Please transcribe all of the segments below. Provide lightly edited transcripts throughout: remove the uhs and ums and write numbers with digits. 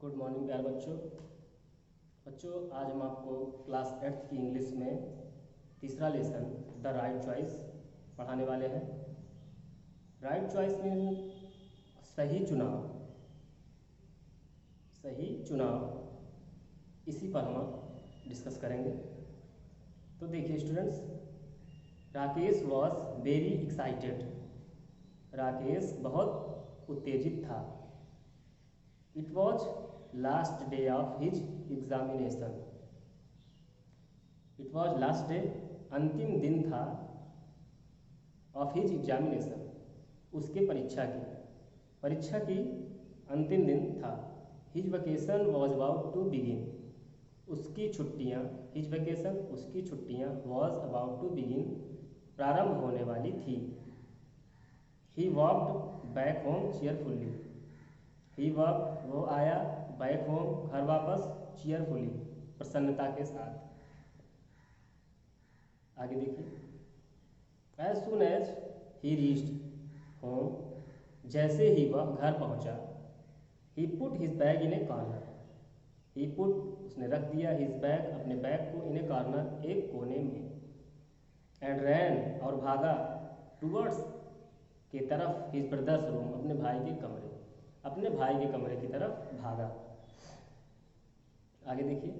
Good morning प्यारे बच्चों। आज हम आपको क्लास 8th की इंग्लिश में तीसरा लेसन द राइट चॉइस पढ़ाने वाले हैं। राइट चॉइस मीन सही चुनाव, सही चुनाव। इसी पर हम डिस्कस करेंगे। तो देखिए students, Rakesh was very excited. Rakesh बहुत उत्तेजित था। It was last day of his examination. It was last day, अंतिम दिन था, ऑफ हिज एग्जामिनेशन, उसके परीक्षा की अंतिम दिन था। His vacation was about to begin. उसकी छुट्टियाँ, हिज वेकेशन उसकी छुट्टियाँ, वॉज अबाउट टू बिगिन प्रारंभ होने वाली थी। He walked back home cheerfully. He walked वो आया, बैक होम घर वापस, चीयरफुली प्रसन्नता के साथ। आगे देखिए, as soon as he reached home, जैसे ही वह घर पहुंचा, he put his bag in a corner. He put उसने रख दिया, हिज बैग अपने बैग को, इन ए कॉर्नर एक कोने में, एंड रैन और भागा, टूवर्ड्स के तरफ, हिज ब्रदर्स रूम अपने भाई के कमरे, अपने भाई के कमरे की तरफ भागा। आगे देखिए,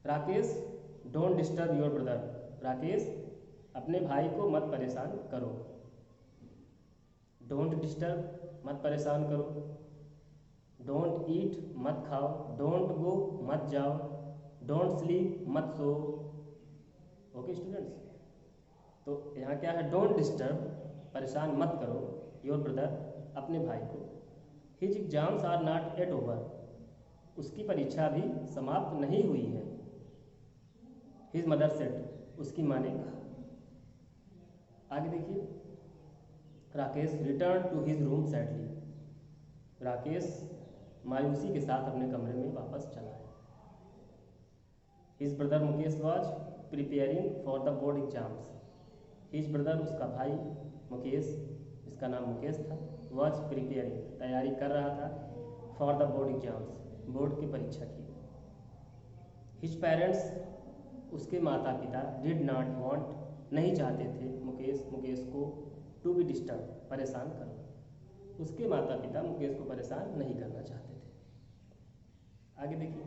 Rakesh don't disturb your brother. Rakesh अपने भाई को मत परेशान करो। डोंट डिस्टर्ब मत परेशान करो। डोंट ईट मत खाओ। डोंट गो मत जाओ। डोंट स्लीप मत सो। ओके स्टूडेंट्स, तो यहाँ क्या है, डोंट डिस्टर्ब परेशान मत करो, योर ब्रदर अपने भाई को। His exams are not yet over, उसकी परीक्षा भी समाप्त नहीं हुई है। हिज मदर सेड, उसकी माँ ने कहा। आगे देखिए, Rakesh return to his room sadly. Rakesh मायूसी के साथ अपने कमरे में वापस चला है। His brother Mukesh was preparing for the board exams. His brother उसका भाई मुकेश, जिसका नाम मुकेश था, वॉज प्रिपेयरिंग तैयारी कर रहा था, for the board exams board की परीक्षा की। हिज पेरेंट्स उसके माता पिता, डिड नॉट वांट नहीं चाहते थे, मुकेश को, टू बी डिस्टर्ब परेशान करना। उसके माता पिता मुकेश को परेशान नहीं करना चाहते थे। आगे देखिए,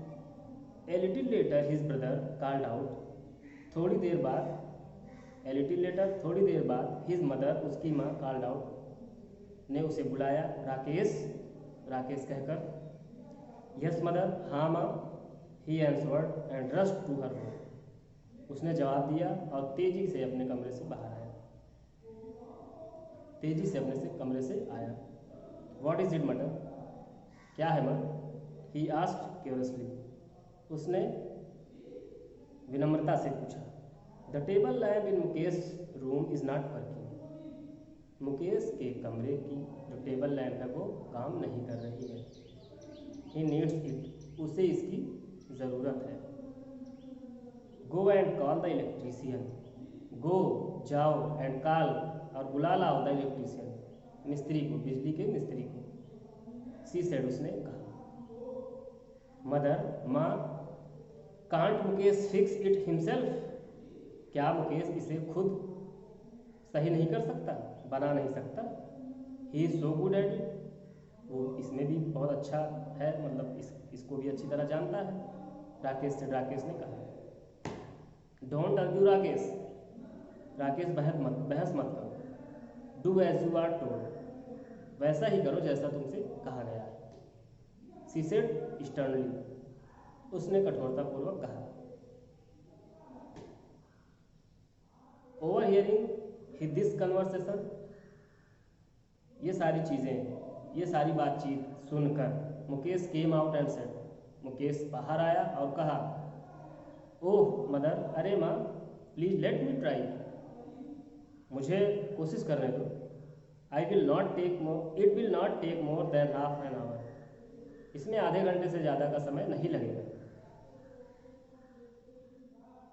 a little letter his brother called out. थोड़ी देर बाद, ए लिटिल लेटर थोड़ी देर बाद, हिज मदर उसकी माँ, कॉल्ड आउट ने उसे बुलाया, राकेश कहकर। यस मदर, हाँ माँ, he answered and rushed to her room. उसने जवाब दिया और तेजी से अपने कमरे से बाहर आया, तेजी से अपने से कमरे से आया। व्हाट इज इट मदर, क्या है माँ? ही आस्क्ड क्यूरियसली, उसने विनम्रता से पूछा। The table lamp in Mukesh room is not working. Mukesh के कमरे की जो टेबल लैम्प है वो काम नहीं कर रही है। ही नीड्स इट, उसे इसकी ज़रूरत है। Go and call the electrician. Go जाओ, एंड कॉल और बुला लाओ, द इलेक्ट्रीशियन मिस्त्री को, बिजली के मिस्त्री को। सी सेड, उसने कहा। मदर, माँ, can't Mukesh fix it himself. क्या मुकेश इसे खुद सही नहीं कर सकता, बना नहीं सकता? He is so good at it, वो इसमें भी बहुत अच्छा है, मतलब इसको भी अच्छी तरह जानता है। राकेश ने कहा। डोंट आर्ग्यू राकेश, बहस मत करो। Do as you are told, वैसा ही करो जैसा तुमसे कहा गया है। सी सेड स्टर्नली, उसने कठोरतापूर्वक कहा। ओवर हियरिंग दिस कन्वर्सेशन, ये सारी बातचीत सुनकर, Mukesh came out and said, Mukesh बाहर आया और कहा। ओह मदर, अरे माँ, प्लीज लेट मी ट्राई, मुझे कोशिश करने दो। It will not take more than half an hour, इसमें आधे घंटे से ज़्यादा का समय नहीं लगेगा।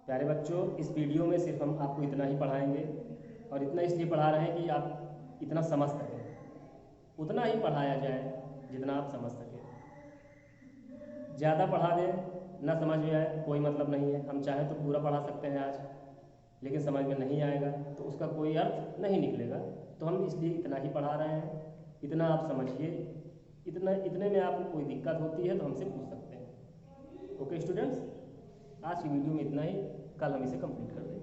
प्यारे बच्चों, इस वीडियो में सिर्फ हम आपको इतना ही पढ़ाएंगे, और इतना इसलिए पढ़ा रहे हैं कि आप इतना समझ सकें। उतना ही पढ़ाया जाए जितना आप समझ सकें। ज़्यादा पढ़ा दें ना समझ में आए कोई मतलब नहीं है, हम चाहें तो पूरा पढ़ा सकते हैं आज, लेकिन समझ में नहीं आएगा तो उसका कोई अर्थ नहीं निकलेगा। तो हम इसलिए इतना ही पढ़ा रहे हैं, इतना आप समझिए, इतने में आपको कोई दिक्कत होती है तो हमसे पूछ सकते हैं। ओके स्टूडेंट्स, आज की वीडियो में इतना ही, कल हम इसे कंप्लीट कर देंगे।